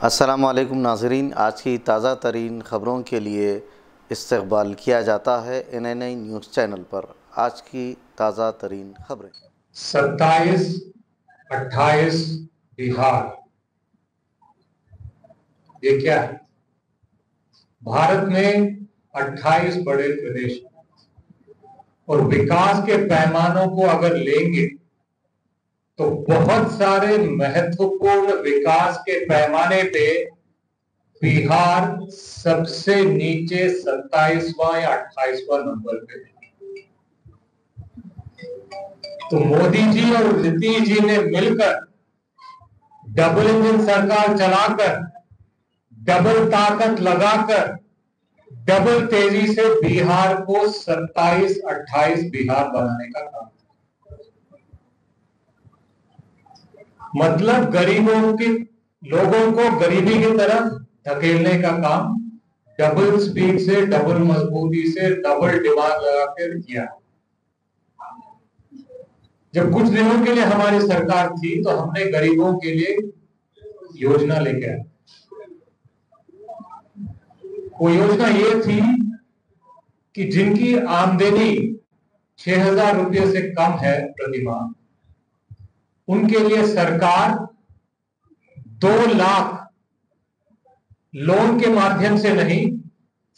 अस्सलाम वालेकुम नाज़रीन, आज की ताज़ा तरीन ख़बरों के लिए इस्तक़बाल किया जाता है NNI न्यूज़ चैनल पर। आज की ताज़ा तरीन ख़बरें। 27, 28 बिहार, ये क्या है? भारत में 28 बड़े प्रदेश और विकास के पैमानों को अगर लेंगे तो बहुत सारे महत्वपूर्ण विकास के पैमाने पे बिहार सबसे नीचे 27वां या 28वां नंबर पे है। तो मोदी जी और नीतीश जी ने मिलकर डबल इंजन सरकार चलाकर, डबल ताकत लगाकर, डबल तेजी से बिहार को 27-28 बिहार बनाने का काम, मतलब गरीबों के लोगों को गरीबी की तरफ धकेलने का काम डबल स्पीड से, डबल मजबूती से, डबल दिमाग लगाकर किया। जब कुछ दिनों के लिए हमारी सरकार थी तो हमने गरीबों के लिए योजना लेके आए। वो योजना ये थी कि जिनकी आमदनी 6,000 रुपये से कम है प्रति माह, उनके लिए सरकार 2 लाख लोन के माध्यम से नहीं,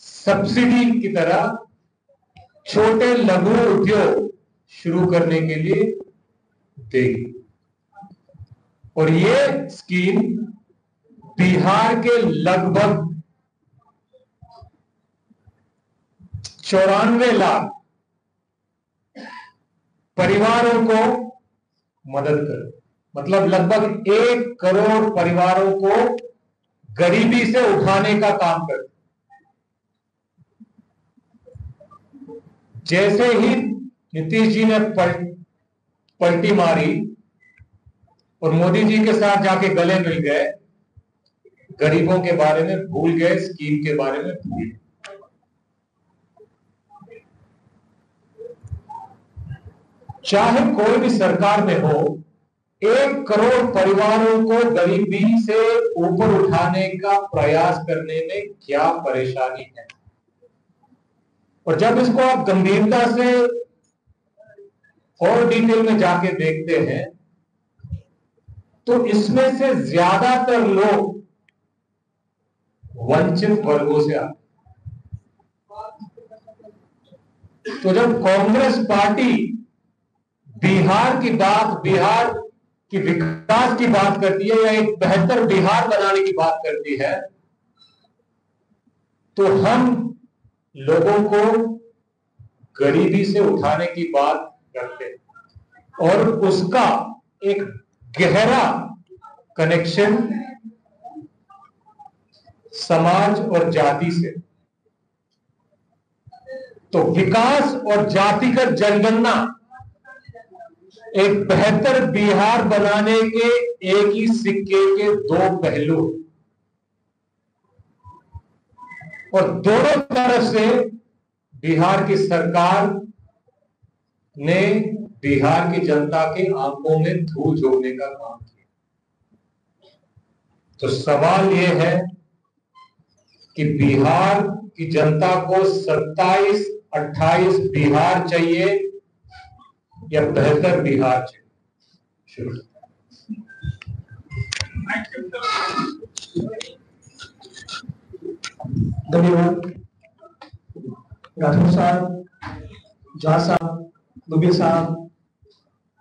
सब्सिडी की तरह छोटे लघु उद्योग शुरू करने के लिए देगी। और ये स्कीम बिहार के लगभग 94 लाख परिवारों को मदद करे, मतलब लगभग 1 करोड़ परिवारों को गरीबी से उठाने का काम करते। जैसे ही नीतीश जी ने पलटी मारी और मोदी जी के साथ जाके गले मिल गए, गरीबों के बारे में भूल गए, स्कीम के बारे में भूल गए। चाहे कोई भी सरकार में हो, 1 करोड़ परिवारों को गरीबी से ऊपर उठाने का प्रयास करने में क्या परेशानी है? और जब इसको आप गंभीरता से और डिटेल में जाके देखते हैं तो इसमें से ज्यादातर लोग वंचित वर्गों से आते। तो जब कांग्रेस पार्टी बिहार की बात, बिहार की विकास की बात करती है या एक बेहतर बिहार बनाने की बात करती है, तो हम लोगों को गरीबी से उठाने की बात करते हैं और उसका एक गहरा कनेक्शन समाज और जाति से। तो विकास और जातिगत जनगणना एक बेहतर बिहार बनाने के एक ही सिक्के के 2 पहलू, और दोनों तरफ से बिहार की सरकार ने बिहार की जनता के आंखों में धूल झोंकने का काम किया। तो सवाल यह है कि बिहार की जनता को 27-28 बिहार चाहिए या बेहतर बिहार चाहिए? धन्यवाद राठौर साहब, झा साहब, दुबे साहब,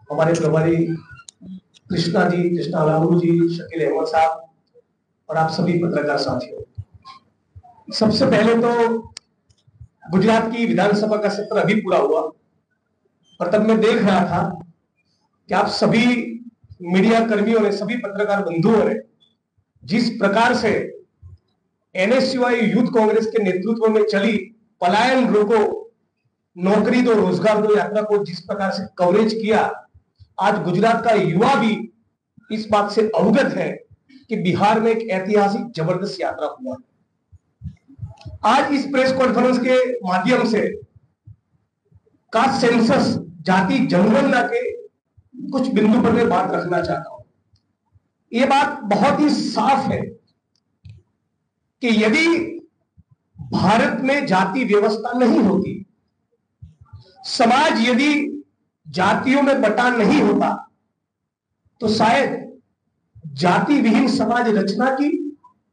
हमारे प्रभारी कृष्णा जी, कृष्णा लालू जी, शकील अहमद साहब और आप सभी पत्रकार साथियों। सबसे पहले तो गुजरात की विधानसभा का सत्र अभी पूरा हुआ और तब मैं देख रहा था कि आप सभी मीडिया कर्मियों ने, सभी पत्रकार बंधुओं ने जिस प्रकार से NSUI यूथ कांग्रेस के नेतृत्व में चली पलायन रोको, नौकरी दो, रोजगार दो यात्रा को जिस प्रकार से कवरेज किया, आज गुजरात का युवा भी इस बात से अवगत है कि बिहार में एक ऐतिहासिक जबरदस्त यात्रा हुआ। आज इस प्रेस कॉन्फ्रेंस के माध्यम से कास्ट सेंसस, जाति जनगणना के कुछ बिंदु पर मैं बात रखना चाहता हूं। यह बात बहुत ही साफ है कि यदि भारत में जाति व्यवस्था नहीं होती, समाज यदि जातियों में बटा नहीं होता, तो शायद जाति विहीन समाज रचना की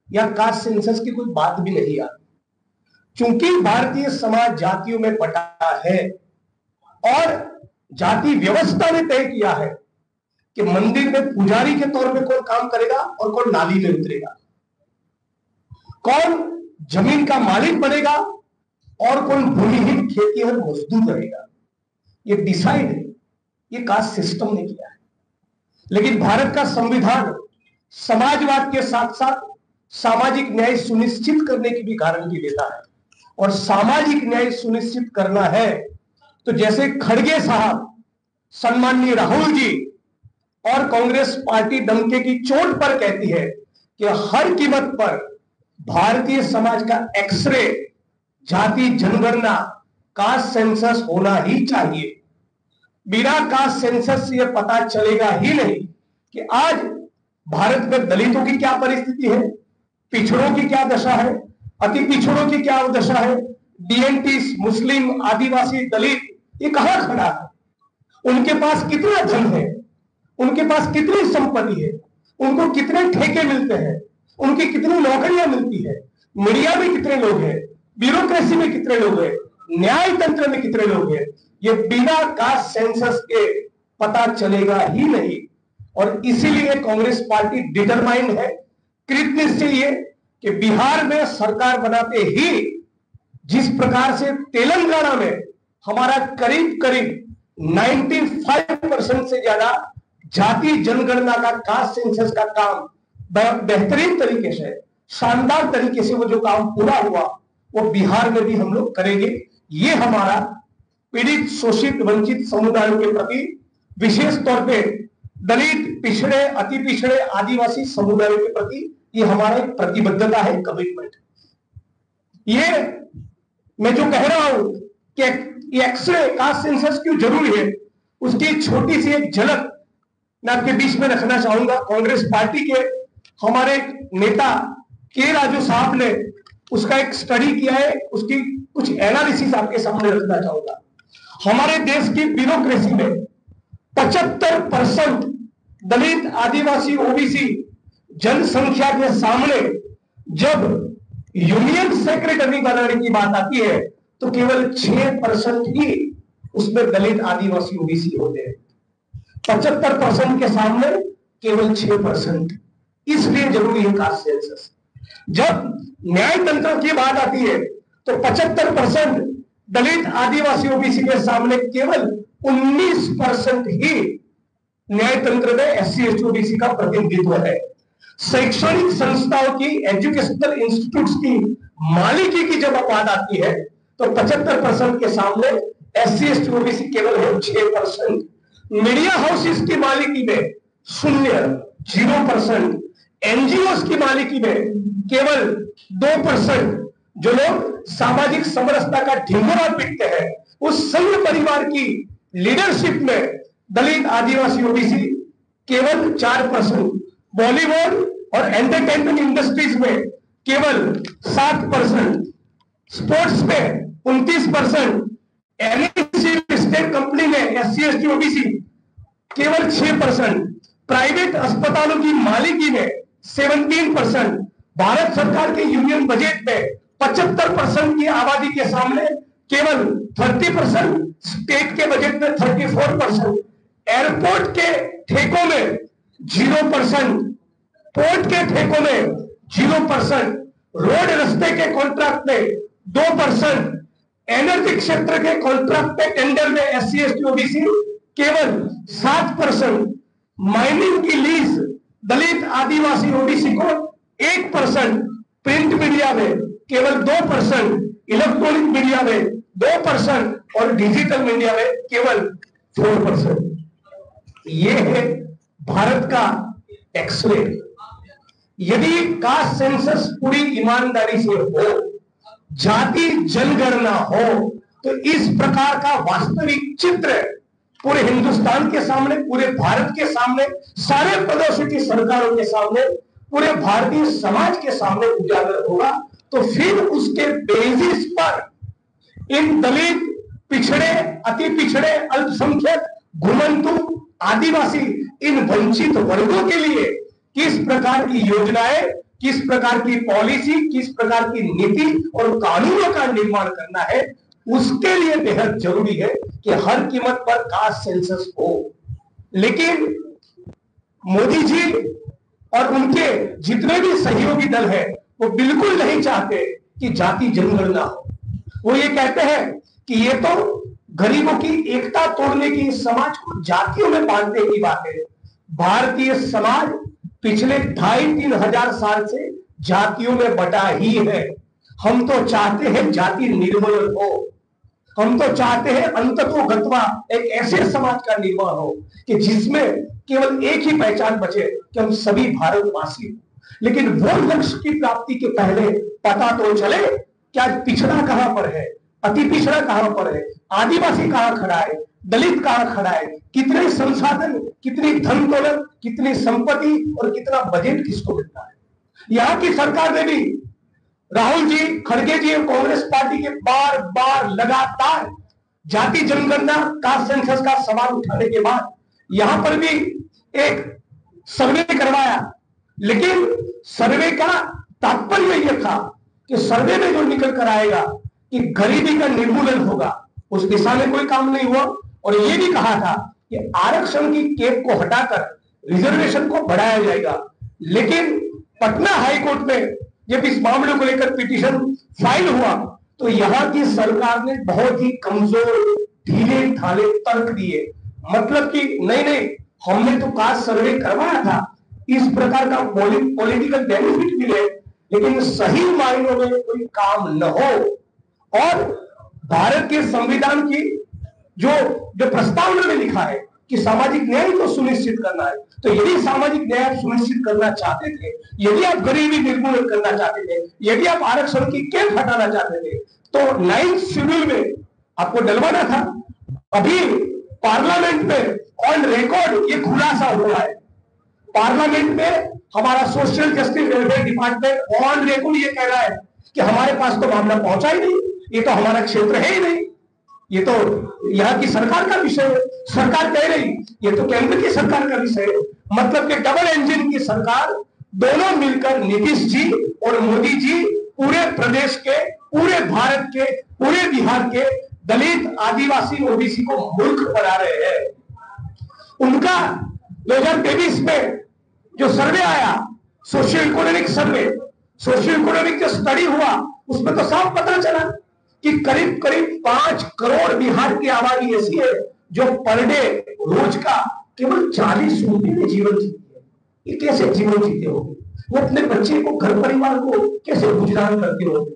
या कास्ट सेंसस की कोई बात भी नहीं आती। चूंकि भारतीय समाज जातियों में बटा है और जाति व्यवस्था ने तय किया है कि मंदिर में पुजारी के तौर पे कौन काम करेगा और कौन नाली में उतरेगा, कौन जमीन का मालिक बनेगा और कौन भूमिहीन खेतीहर मजदूर रहेगा, ये डिसाइड ये कास्ट सिस्टम ने किया है। लेकिन भारत का संविधान समाजवाद के साथ साथ सामाजिक न्याय सुनिश्चित करने की भी गारंटी देता है। और सामाजिक न्याय सुनिश्चित करना है तो जैसे खड़गे साहब, सम्माननीय राहुल जी और कांग्रेस पार्टी डंके की चोट पर कहती है कि हर कीमत पर भारतीय समाज का एक्सरे, जाति जनगणना, कास्ट सेंसस होना ही चाहिए। बिना कास्ट सेंसस से यह पता चलेगा ही नहीं कि आज भारत में दलितों की क्या परिस्थिति है, पिछड़ों की क्या दशा है, अति पिछड़ों की क्या दशा है, डीएनटी, मुस्लिम, आदिवासी, दलित ये कहां खड़ा है, उनके पास कितना धन है, उनके पास कितनी संपत्ति है, उनको कितने ठेके मिलते हैं, उनकी कितनी नौकरियां मिलती है, मीडिया में कितने लोग हैं, ब्यूरोक्रेसी में कितने लोग हैं, न्याय तंत्र में कितने लोग हैं, ये बिना कास्ट सेंसस के पता चलेगा ही नहीं। और इसीलिए कांग्रेस पार्टी डिटरमाइंड है, कृत निश्चय ये कि बिहार में सरकार बनाते ही जिस प्रकार से तेलंगाना में हमारा करीब करीब 95% से ज्यादा जाति जनगणना का, कास्ट सेंसस का काम बेहतरीन तरीके से, शानदार तरीके से वो जो काम पूरा हुआ वो बिहार में भी हम लोग करेंगे। ये हमारा पीड़ित, शोषित, वंचित समुदायों के प्रति, विशेष तौर पे दलित, पिछड़े, अति पिछड़े, आदिवासी समुदायों के प्रति ये हमारा एक प्रतिबद्धता है, कमिटमेंट। ये मैं जो कह रहा हूं कि एक्सरे, कास्ट सेंसस क्यों जरूरी है, उसकी छोटी सी एक झलक मैं आपके बीच में रखना चाहूंगा। कांग्रेस पार्टी के हमारे नेता के राजू साहब ने उसका एक स्टडी किया है, उसकी कुछ एनालिसिस आपके सामने रखना चाहूंगा। हमारे देश की ब्यूरोक्रेसी में 75% दलित, आदिवासी, ओबीसी जनसंख्या के सामने जब यूनियन सेक्रेटरी बनाने की बात आती है तो केवल 6% ही उसमें दलित, आदिवासी, ओबीसी होते हैं। 75% के सामने केवल 6%। इसलिए जरूरी है कास्ट सेंसस। जब न्याय तंत्र की बात आती है तो 75% दलित, आदिवासी, ओबीसी के सामने केवल 19% ही न्याय तंत्र में एससी, एसटी, ओबीसी का प्रतिनिधित्व है। शैक्षणिक संस्थाओं की, एजुकेशनल इंस्टीट्यूट्स की मालिकी की जब बात आती है तो 75% के सामने एससी, एसटी, ओबीसी केवल है 6%। मीडिया हाउसेस की मालिकी में 0%, एनजीओ की मालिकी में केवल 2%। जो लोग सामाजिक समरसता का ढिंढोरा पीटते हैं, उस संघ परिवार की लीडरशिप में दलित, आदिवासी, ओबीसी केवल 4%। बॉलीवुड और एंटरटेनमेंट इंडस्ट्रीज में केवल 7%। स्पोर्ट्स में 29%। एनएससी स्टेट कंपनी में एससी, एसटी, ओबीसी केवल 6%। प्राइवेट अस्पतालों की मालिकी में 17%। भारत सरकार के यूनियन बजट में 75% की आबादी के सामने केवल 30%, स्टेट के बजट में 34%। एयरपोर्ट के ठेकों में 0%, पोर्ट के ठेकों में 0%, रोड रास्ते के कॉन्ट्रैक्ट में 2%, एनर्जी क्षेत्र के कॉन्ट्रैक्ट पे टेंडर में एससी, एसटी, ओबीसी केवल 7%। माइनिंग की लीज दलित, आदिवासी, ओबीसी को 1%। प्रिंट मीडिया में केवल 2%, इलेक्ट्रॉनिक मीडिया में 2% और डिजिटल मीडिया में केवल 4%। ये है भारत का एक्सरे। यदि कास्ट सेंसस पूरी ईमानदारी से हो, जाति जनगणना हो, तो इस प्रकार का वास्तविक चित्र पूरे हिंदुस्तान के सामने, पूरे भारत के सामने, सारे प्रदेशों की सरकारों के सामने, पूरे भारतीय समाज के सामने उजागर होगा। तो फिर उसके बेसिस पर इन दलित, पिछड़े, अति पिछड़े, अल्पसंख्यक, घुमंतु, आदिवासी, इन वंचित वर्गों के लिए किस प्रकार की योजनाएं, किस प्रकार की पॉलिसी, किस प्रकार की नीति और कानूनों का निर्माण करना है, उसके लिए बेहद जरूरी है कि हर कीमत पर कास्ट सेंसस हो। लेकिन मोदी जी और उनके जितने भी सहयोगी दल हैं वो बिल्कुल नहीं चाहते कि जाति जनगणना हो। वो ये कहते हैं कि ये तो गरीबों की एकता तोड़ने की, समाज को जातियों में बांटने की बात है। भारतीय समाज पिछले 2,500-3 हजार साल से जातियों में बटा ही है। हम तो चाहते हैं जाति निर्मूलन हो। हम तो चाहते हैं अंततोगत्वा एक ऐसे समाज का निर्माण हो कि जिसमें केवल एक ही पहचान बचे कि हम सभी भारतवासी। लेकिन वो लक्ष्य की प्राप्ति के पहले पता तो चले क्या पिछड़ा कहां पर है, अति पिछड़ा कहां पर है, आदिवासी कहां खड़ा है, दलित कहां खड़ा है, कितने संसाधन, कितनी धन दौलत, कितनी संपत्ति और कितना बजट किसको मिलता है। यहाँ की सरकार ने भी, राहुल जी, खड़गे जी और कांग्रेस पार्टी के बार बार लगातार जाति जनगणना, कास्ट सेंसस का सवाल उठाने के बाद यहां पर भी एक सर्वे करवाया। लेकिन सर्वे का तात्पर्य यह था कि सर्वे में जो निकल कर आएगा कि गरीबी का निर्मूलन होगा, उस दिशा में कोई काम नहीं हुआ। और यह भी कहा था कि आरक्षण की कैप को हटाकर रिजर्वेशन को बढ़ाया जाएगा। लेकिन पटना हाईकोर्ट में जब इस मामले को लेकर पिटीशन फाइल हुआ तो यहां की सरकार ने बहुत ही कमजोर, ढीले ढाले तर्क दिए। मतलब कि नहीं, हमने तो कास्ट सर्वे करवाया था, इस प्रकार का पॉलिटिकल बेनिफिट मिले, लेकिन सही मायनों में कोई काम न हो। और भारत के संविधान की जो प्रस्तावना में लिखा है कि सामाजिक न्याय को सुनिश्चित करना है, तो यदि सामाजिक न्याय सुनिश्चित करना चाहते थे, यदि आप गरीबी निर्मूलन करना चाहते थे, यदि आप आरक्षण की कैप हटाना चाहते थे, तो 9th शेड्यूल में आपको डलवाना था। अभी पार्लियामेंट में ऑन रिकॉर्ड ये खुलासा हुआ है। पार्लियामेंट में हमारा social justice welfare department on record ये कह रहा है कि हमारे पास तो मामला पहुंचा ही नहीं, ये तो हमारा क्षेत्र है ही नहीं, ये तो यहाँ की सरकार का विषय है। सरकार कह रही ये तो केंद्र की सरकार का विषय है। मतलब कि डबल इंजन की सरकार, दोनों मिलकर नीतीश जी और मोदी जी पूरे प्रदेश के, पूरे भारत के, पूरे बिहार के दलित, आदिवासी, ओबीसी को मूर्ख बना रहे हैं। उनका 2023 में जो सर्वे आया, socio economic survey, socio economic जो स्टडी हुआ, उसमें तो साफ पता चला कि करीब करीब 5 करोड़ बिहार की आबादी ऐसी है जो पर डे रोज का केवल 40 रुपए में जीवन जीती है। ये कैसे जीवन जीते हो? वो अपने बच्चे को, घर परिवार को कैसे गुजरान करते हो?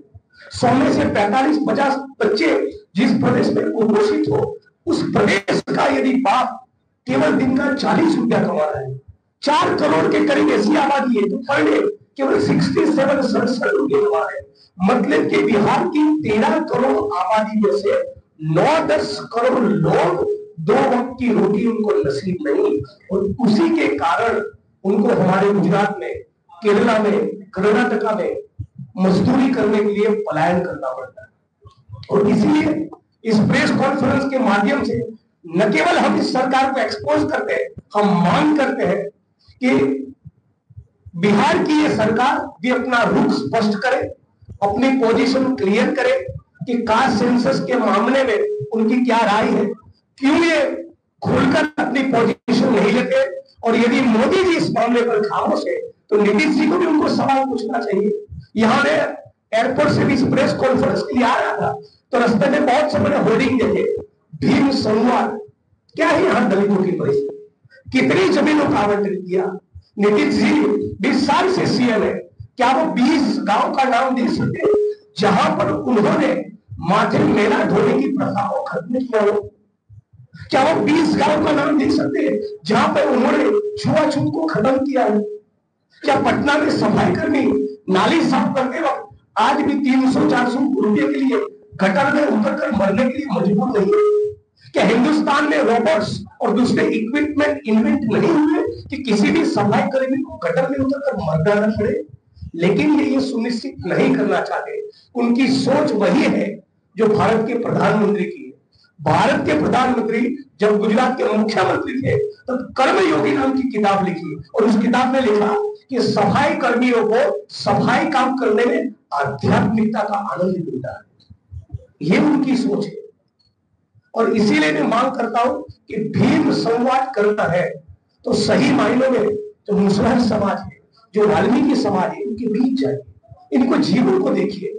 100 में से 45-50 बच्चे जिस प्रदेश में कुपोषित हो, उस प्रदेश का यदि बाप केवल दिन का 40 रुपया कमा रहा है, 4 करोड़ के करीब ऐसी आबादी है तो पर डे केवल 67 रुपये कमा रहे हैं। मतलब कि बिहार की 13 करोड़ आबादी में से 9-10 करोड़ लोग 2 वक्त की रोटी उनको नसीब नहीं, और उसी के कारण उनको हमारे गुजरात में, केरला में, कर्नाटका में मजदूरी करने के लिए पलायन करना पड़ता है। और इसलिए इस प्रेस कॉन्फ्रेंस के माध्यम से न केवल हम इस सरकार को एक्सपोज करते हैं, हम मांग करते हैं कि बिहार की ये सरकार भी अपना रुख स्पष्ट करे, अपनी पोजीशन क्लियर करे कि कास्ट सेंसस के मामले में उनकी क्या राय है, क्यों ये खुलकर अपनी पोजीशन नहीं लेते। और यदि मोदी जी इस मामले पर खामोश है तो नीतीश जी को भी उनको सवाल पूछना चाहिए। यहाँ मैं एयरपोर्ट से भी प्रेस कॉन्फ्रेंस के लिए आ रहा था तो रास्ते में बहुत से बड़े होर्डिंग देखे, भीम संवाद। क्या है यहाँ दलितों की परिस्थिति? कितनी जमीनों का आवंटन किया? नीतीश जी 20 साल से सीएम है, क्या वो 20 गांव का नाम दे सकते जहां पर उन्होंने माथे मेला ढोने की प्रथा को खत्म किया हो? क्या वो 20 गांव का नाम दे सकते हैं जहां पर उन्होंने छुआछूत को खत्म किया हो? क्या पटना में सफाई कर्मी नाली साफ करते वक्त आज भी 300-400 रुपए के लिए गटर में उतरकर मरने के लिए मजबूर नहीं है? क्या हिंदुस्तान में रोबोट्स और दूसरे इक्विपमेंट इन्वेंट नहीं हुए कि किसी भी सफाई कर्मी को गटर में उतरकर मरना न पड़े? लेकिन ये सुनिश्चित नहीं करना चाहते। उनकी सोच वही है जो भारत के प्रधानमंत्री की है। भारत के प्रधानमंत्री जब गुजरात के मुख्यमंत्री थे तब कर्मयोगी नाम की किताब लिखी और उस किताब में लिखा कि सफाई कर्मियों को सफाई काम करने में आध्यात्मिकता का आनंद मिलता है। ये उनकी सोच है और इसीलिए मैं मांग करता हूं कि भीम संवाद करना है तो सही मायनों में जो मुसलमान समाज है, जो वाल्मीकि समाज है, इनके बीच जाइए, इनको जीवन को देखिए।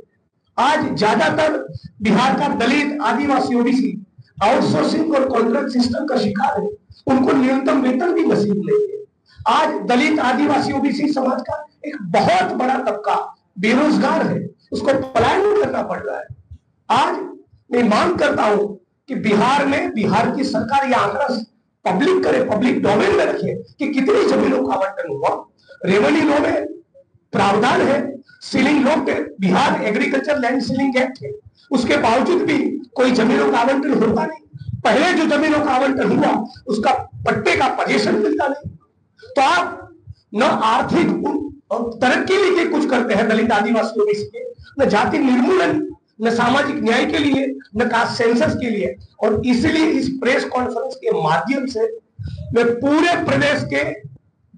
आज ज्यादातर बिहार का दलित, आदिवासी, ओबीसी आउटसोर्सिंग और कॉन्ट्रैक्ट सिस्टम का शिकार है। उनको न्यूनतम वेतन भी नसीब नहीं है। आज दलित, आदिवासी, ओबीसी समाज का एक बहुत बड़ा तबका बेरोजगार है, उसको पलायन करना पड़ रहा है। आज मैं मांग करता हूं कि बिहार में, बिहार की सरकार यह आंकड़ा पब्लिक करे, पब्लिक डोमेन में रखे कि कितनी जमीनों का आवंटन हुआ। रेवेन्यू लॉ में प्रावधान है, सीलिंग लॉ पे Bihar agriculture land ceiling act है, उसके बावजूद भी कोई जमीनों का आवंटन होता नहीं। पहले जो जमीनों का आवंटन हुआ उसका पट्टे का पोजीशन मिलता नहीं। तो आप न आर्थिक तरक्की के लिए कुछ करते हैं दलित, आदिवासी, ओबीसी के, न जाति निर्मूलन, न सामाजिक न्याय के लिए, न कास्ट सेंसस के लिए। और इसलिए इस प्रेस कॉन्फ्रेंस के माध्यम से मैं पूरे प्रदेश के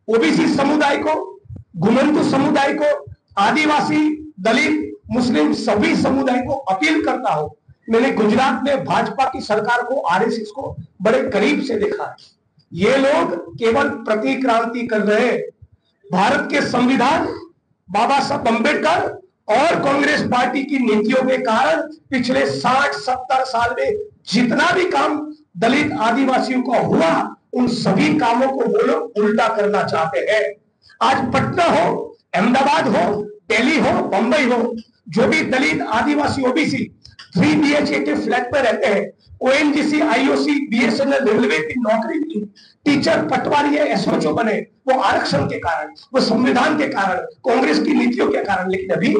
ओबीसी समुदाय को, घुमंतु समुदाय को, आदिवासी, दलित, मुस्लिम सभी समुदाय को अपील करता हूं। मैंने गुजरात में भाजपा की सरकार को, आरएसएस को बड़े करीब से देखा है। ये लोग केवल प्रतिक्रांति कर रहे हैं। भारत के संविधान, बाबा साहब अम्बेडकर और कांग्रेस पार्टी की नीतियों के कारण पिछले 60-70 साल में जितना भी काम दलित, आदिवासियों का हुआ, उन सभी कामों को वो लोग उल्टा करना चाहते हैं। आज पटना हो, अहमदाबाद हो, दिल्ली हो, बंबई हो, जो भी दलित, आदिवासी, ओबीसी 3 BHK के फ्लैट में रहते हैं, ओएनजीसी, आईओसी, बीएसएनएल, रेलवे की नौकरी की, टीचर, पटवारी, एसओचओ बने, वो आरक्षण के कारण, वो संविधान के कारण, कांग्रेस की नीतियों के कारण। लेकिन अभी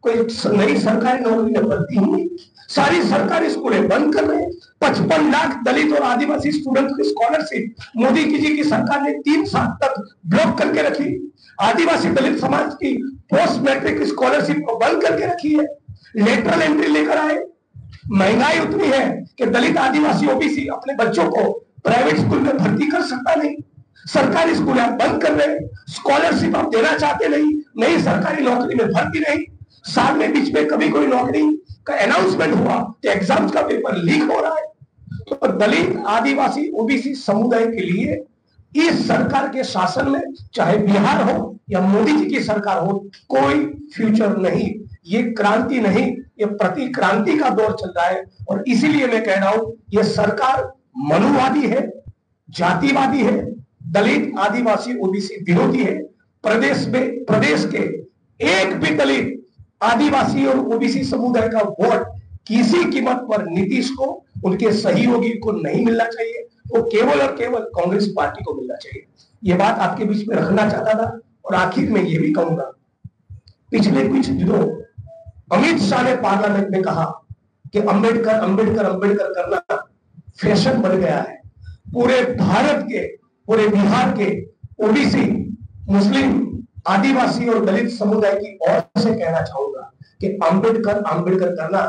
कोई नई सरकारी नौकरी भर्ती ही नहीं। सारी सरकारी स्कूलें बंद कर रहे हैं। 55 लाख दलित और आदिवासी स्टूडेंट की स्कॉलरशिप मोदी जी की सरकार ने 3 साल तक ब्लॉक करके रखी। आदिवासी दलित समाज की पोस्ट मैट्रिक स्कॉलरशिप को बंद करके रखी है। लेटरल एंट्री लेकर आए। महंगाई उतनी है कि दलित, आदिवासी, ओबीसी अपने बच्चों को प्राइवेट स्कूल में भर्ती कर सकता नहीं। सरकारी स्कूल आप बंद कर रहे हैं, स्कॉलरशिप आप देना चाहते नहीं, नई सरकारी नौकरी में भर्ती नहीं। साल में बीच में कभी कोई नौकरी का अनाउंसमेंट हुआ तो एग्जाम्स का पेपर लीक हो रहा है। तो दलित, आदिवासी, ओबीसी समुदाय के लिए इस सरकार के शासन में, चाहे बिहार हो या मोदी जी की सरकार हो, कोई फ्यूचर नहीं। ये क्रांति नहीं, ये प्रतिक्रांति का दौर चल रहा है। और इसीलिए मैं कह रहा हूं, ये सरकार मनुवादी है, जातिवादी है, दलित, आदिवासी, ओबीसी विरोधी है। प्रदेश के एक भी दलित, आदिवासी और ओबीसी समुदाय का वोट किसी कीमत पर नीतीश को, उनके सहयोगी को नहीं मिलना चाहिए। वो केवल और केवल कांग्रेस पार्टी को मिलना चाहिए। ये बात आपके बीच में रखना चाहता था। और आखिर में ये भी कहूंगा, पिछले कुछ दिनों अमित शाह ने पार्लियामेंट में कहा कि अंबेडकर अंबेडकर अंबेडकर करना फैशन बन गया है। पूरे भारत के, पूरे बिहार के ओबीसी, मुस्लिम, आदिवासी और दलित समुदाय की ओर से कहना चाहूंगा कि अंबेडकर अंबेडकर करना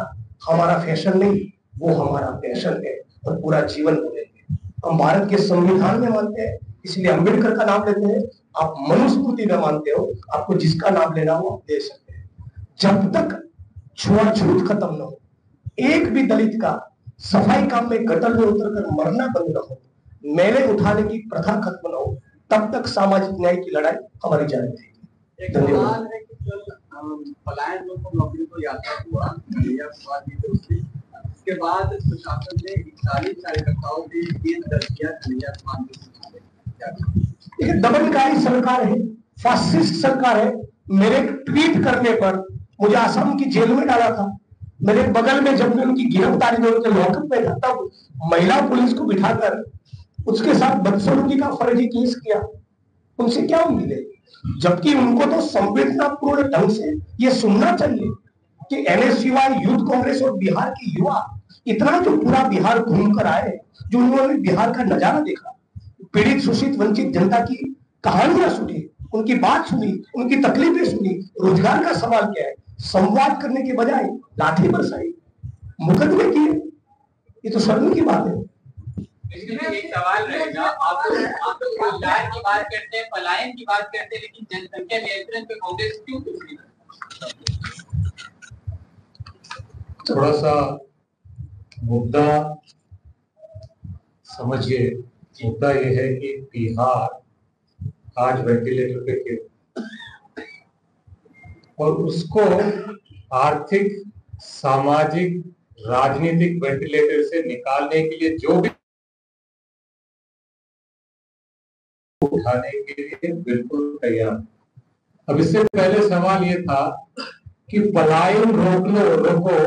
हमारा फैशन नहीं, वो हमारा पैशन है और पूरा जीवन बोलेंगे। हम भारत के संविधान में मानते हैं, इसलिए अंबेडकर का नाम लेते हैं। आप मनुस्मृति में मानते हो, आपको जिसका नाम लेना हो आप दे सकते हैं। जब तक छुआछूत खत्म न हो, एक भी दलित का सफाई काम में गटर में उतरकर मरना बंद न हो, मेले उठाने की प्रथा खत्म न हो, तब तक सामाजिक न्याय की लड़ाई हमारी जारी रहेगी। एक सवाल है कि कल पलायन लोगों को नौकरी को यात्रा हुआ, उसके बाद प्रशासन ने 41 कार्यकर्ताओं के केस दर्ज किया। दमनकारी सरकार है, फासिस्ट सरकार है। मेरे ट्वीट करने पर मुझे आसाम की जेल में डाला था। मेरे बगल में जब उनकी गिरफ्तारी में उनके लॉकअप में था, तब महिला पुलिस को बिठाकर उसके साथ बदसलूकी का फर्जी केस किया। उनसे क्या उम्मीद है? जबकि उनको तो संवेदनापूर्ण ढंग से ये सुनना चाहिए कि एनएसयूआई, यूथ कांग्रेस और बिहार की युवा इतना जो पूरा बिहार घूमकर आए, जो उन्होंने बिहार का नजारा देखा, पीड़ित, शोषित, वंचित जनता की कहानियां सुनी, उनकी बात सुनी, उनकी तकलीफें सुनी, रोजगार का सवाल क्या है, संवाद करने के बजाय लाठी बरसाई, मुकदमे किए। ये तो शर्म की बात है। इसमें एक सवाल रहेगा, आप लोग रोजगार की बात करते हैं, पलायन की बात करते हैं, लेकिन जनसंख्या नियंत्रण पे कांग्रेस क्यों कुछ नहीं करती? थोड़ा सा मुद्दा समझिए। मुद्दा ये है कि बिहार आज वेंटिलेटर पे क्यों, और उसको आर्थिक, सामाजिक, राजनीतिक वेंटिलेटर से निकालने के लिए जो भी उठाने के लिए बिल्कुल तैयार। अब इससे पहले सवाल ये था कि पलायन रोको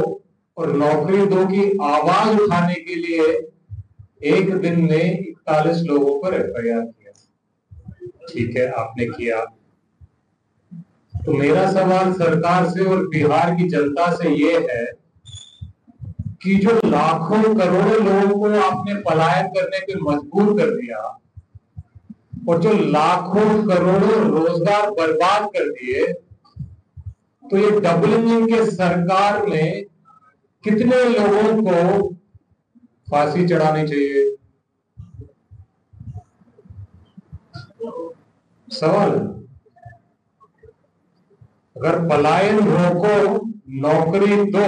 और नौकरी दो की आवाज उठाने के लिए एक दिन में 41 लोगों पर एफआईआर किया। ठीक है, आपने किया। तो मेरा सवाल सरकार से और बिहार की जनता से ये है कि जो लाखों करोड़ों लोगों को आपने पलायन करने पे मजबूर कर दिया और जो लाखों करोड़ों रोजगार बर्बाद कर दिए, तो ये डबल इंजन के सरकार में कितने लोगों को फांसी चढ़ानी चाहिए? सवाल। अगर पलायन रोको, नौकरी दो,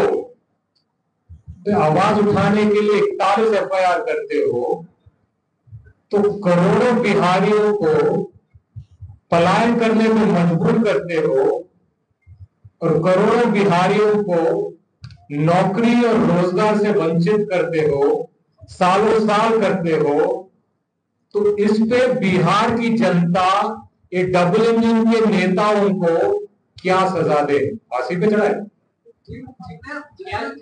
तो आवाज उठाने के लिए 41 एफआईआर करते हो, तो करोड़ों बिहारियों को पलायन करने में मजबूर करते हो और करोड़ों बिहारियों को नौकरी और रोजगार से वंचित करते हो, सालों साल करते हो। तो इस पे बिहार की जनता ये डबल इंजन के नेताओं को क्या सजा दे? फांसी पे चढ़ाए?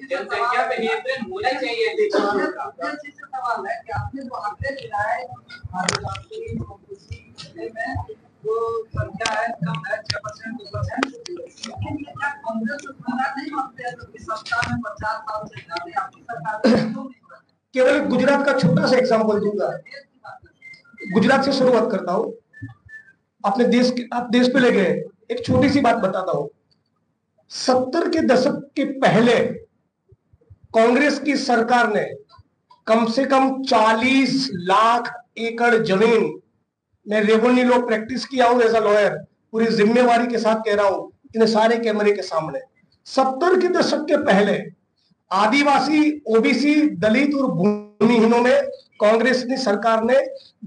जनसंख्या पे नियंत्रण होना चाहिए। सवाल है कि आपने जो आंकड़े दिलाए जो संख्या है कम है 6% 2%, लेकिन क्या कांग्रेस सरकार नहीं मानते हैं? तो सप्ताह में 50 साल से ज्यादा आपकी सरकार केवल गुजरात का छोटा सा एग्जाम्पल दूंगा। गुजरात से शुरुआत करता हूं। आप देश पे ले गए, एक छोटी सी बात बताता हूं। 70 के दशक के पहले कांग्रेस की सरकार ने कम से कम 40 लाख एकड़ जमीन, मैं रेवेन्यू लॉ प्रैक्टिस किया हूं एज अ लॉयर, पूरी जिम्मेवारी के साथ कह रहा हूं इतने सारे कैमरे के सामने, 70 के दशक के पहले आदिवासी, ओबीसी, दलित और भूमिहीनों में कांग्रेस की सरकार ने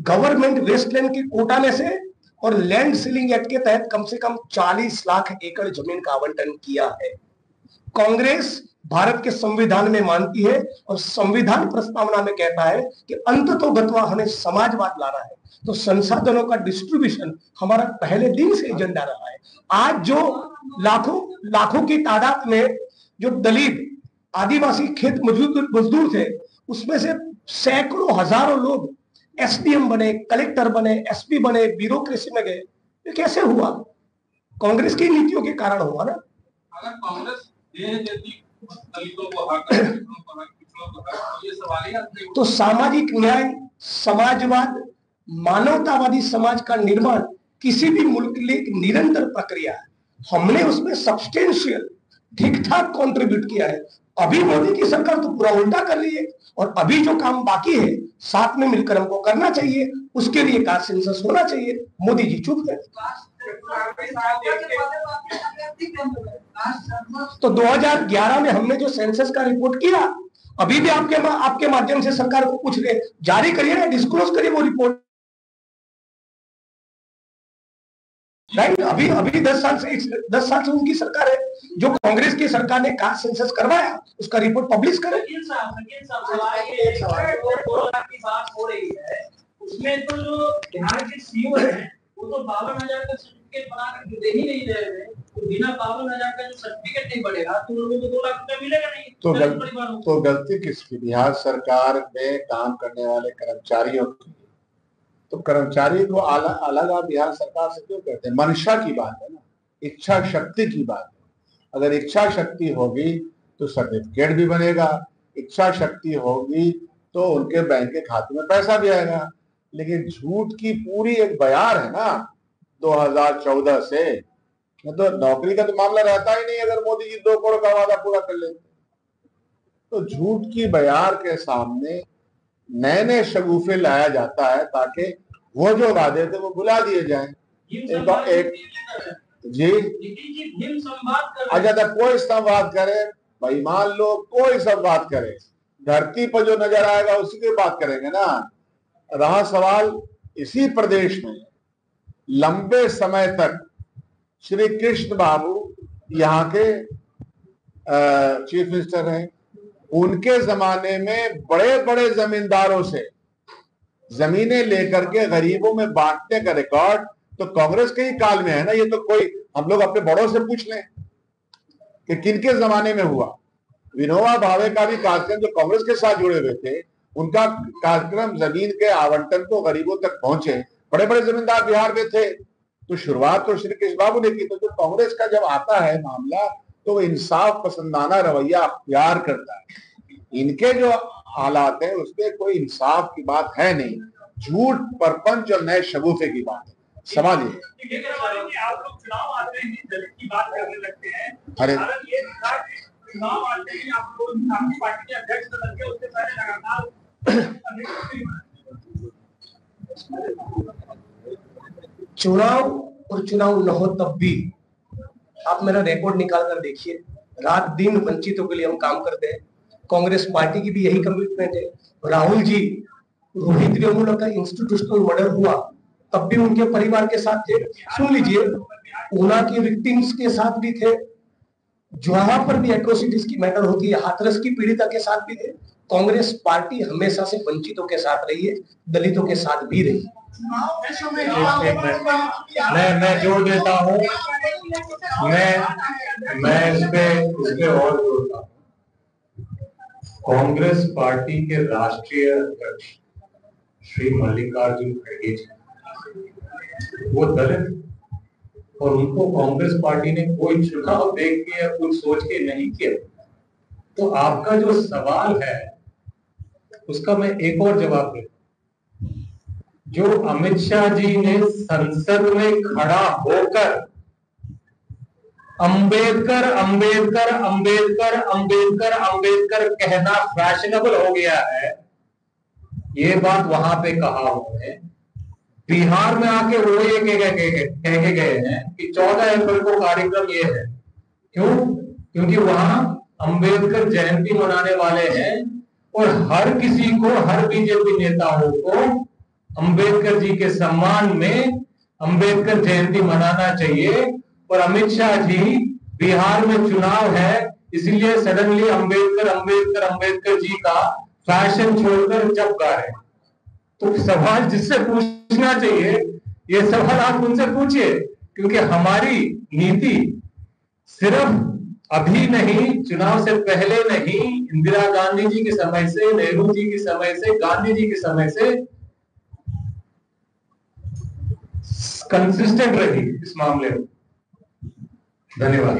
गवर्नमेंट वेस्टलैंड की कोटा में से और लैंड सीलिंग एक्ट के तहत कम से कम 40 लाख एकड़ जमीन का आवंटन किया है। कांग्रेस भारत के संविधान में मानती है और संविधान प्रस्तावना में कहता है कि अंततोगत्वा हमें समाजवाद लाना है, तो संसाधनों का डिस्ट्रीब्यूशन हमारा पहले दिन से एजेंडा रहा है। आज जो लाखों की तादाद में जो दलित, आदिवासी खेत मजदूर थे, उसमें से सैकड़ों हजारों लोग एसडीएम बने, कलेक्टर बने, एसपी बने, ब्यूरोक्रेसी में गए। ये कैसे हुआ? कांग्रेस की नीतियों के कारण हुआ ना। अगर कांग्रेस तो सामाजिक न्याय, समाजवाद, मानवतावादी समाज का निर्माण किसी भी मुल्क के लिए एक निरंतर प्रक्रिया है। हमने उसमें सब्सटेंशियल ठीक ठाक कंट्रीब्यूट किया है। अभी मोदी की सरकार तो पूरा उल्टा कर रही है, और अभी जो काम बाकी है साथ में मिलकर हमको करना चाहिए। उसके लिए कास्ट सेंसस होना चाहिए। मोदी जी चुप गए। तो 2011 में हमने जो सेंसस का रिपोर्ट किया, अभी भी आपके माध्यम से सरकार को पूछ रहे, जारी करिए ना, डिस्क्लोज करिए वो रिपोर्ट। राइट, अभी 10 साल से उनकी सरकार है। जो कांग्रेस की सरकार ने कास्ट सेंसस करवाया, उसका रिपोर्ट पब्लिश करें। उसमें तो जो बिहार के सीओ है वो तो 52,000 का सर्टिफिकेट बना कर दे ही नहीं रहे हैं। तो बिना 52,000 का जो सर्टिफिकेट नहीं बढ़ेगा तो लोगों को 2 लाख रुपया मिलेगा नहीं। तो गलती किसकी? बिहार सरकार में काम करने वाले कर्मचारियों की। तो कर्मचारी को अलग आप बिहार सरकार से क्यों कहते हैं? मंशा की बात है ना, इच्छा शक्ति की बात है। अगर इच्छा शक्ति होगी तो सर्टिफिकेट भी बनेगा, इच्छा शक्ति होगी तो उनके बैंक के खाते में पैसा भी आएगा। लेकिन झूठ की पूरी एक बयार है ना, 2014 से। तो नौकरी का तो मामला रहता ही नहीं अगर मोदी जी 2 करोड़ का वादा पूरा कर लेते। तो झूठ की बयार के सामने नए नए शगुफे लाया जाता है ताकि वो जो वादे थे वो भुला दिए जाएं। एक जी अच्छा, कोई संवाद करे भाई, मान लो कोई संवाद करे, धरती पर जो नजर आएगा उसी की बात करेंगे ना। रहा सवाल इसी प्रदेश में लंबे समय तक श्री कृष्ण बाबू यहाँ के चीफ मिनिस्टर हैं, उनके जमाने में बड़े बड़े जमींदारों से जमीनें लेकर के गरीबों में बांटने का रिकॉर्ड तो कांग्रेस के ही काल में है ना। ये तो कोई हम लोग अपने बड़ों से पूछ लें कि किनके जमाने में हुआ। विनोबा भावे का भी कार्यक्रम जो कांग्रेस के साथ जुड़े हुए थे, उनका कार्यक्रम जमीन के आवंटन को गरीबों तक पहुंचे, बड़े बड़े जमींदार बिहार में थे। तो शुरुआत तो श्री कृष्ण बाबू ने की। तो जो कांग्रेस का जब आता है मामला तो वो इंसाफ पसंदाना रवैया अख्तियार करता है। इनके जो हालात है उसमें कोई इंसाफ की बात है नहीं, झूठ परपंच और नए शगुफे की बात है। सवाल ये आप लोग चुनाव आते ही दलित की बात करने लगते हैं। अरे ये चुनाव आते ही आप लोग आपकी पार्टी के अध्यक्ष बदल के उससे पहले लगातार चुनाव और चुनाव न हो तब भी आप मेरा रिकॉर्ड निकाल कर देखिए, रात दिन वंचितों के लिए हम काम करते हैं। कांग्रेस पार्टी की भी यही कमिटमेंट है। राहुल जी, रोहित वेमुला का इंस्टीट्यूशनल मर्डर हुआ तब भी उनके परिवार के साथ थे। सुन लीजिए, ऊना की विक्टिम्स के साथ भी थे, जहां पर भी एट्रोसिटीज की मैटर होती है हाथरस की पीड़िता के साथ भी थे। कांग्रेस पार्टी हमेशा से वंचितों के साथ रही है, दलितों के साथ भी रही। मैं जोड़ देता हूँ, मैं इस पे और जोड़ता हूँ। कांग्रेस पार्टी के राष्ट्रीय अध्यक्ष श्री मल्लिकार्जुन खड़गे जी वो दलित, और उनको कांग्रेस पार्टी ने कोई चुनाव देख के या कुछ सोच के नहीं किया। तो आपका जो सवाल है उसका मैं एक और जवाब दूं। जो अमित शाह जी ने संसद में खड़ा होकर अंबेडकर अंबेडकर अंबेडकर अंबेडकर अंबेडकर कहना फैशनेबल हो गया है, ये बात वहां पे कहा उन्होंने। बिहार में आके वो ये कह के गए हैं कि 14 अप्रैल को कार्यक्रम ये है। क्यों? क्योंकि वहां अंबेडकर जयंती मनाने वाले हैं और हर किसी को, हर बीजेपी नेताओं को अंबेडकर जी के सम्मान में अंबेडकर जयंती मनाना चाहिए। और अमित शाह जी, बिहार में चुनाव है इसलिए सडनली अंबेडकर अंबेडकर अंबेडकर जी का फैशन छोड़कर जब गा रहे हैं। तो सवाल जिससे पूछना चाहिए, ये सवाल आप उनसे पूछिए, क्योंकि हमारी नीति सिर्फ अभी नहीं, चुनाव से पहले नहीं, इंदिरा गांधी जी के समय से, नेहरू जी के समय से, गांधी जी के समय से कंसिस्टेंट रही इस मामले में। धन्यवाद।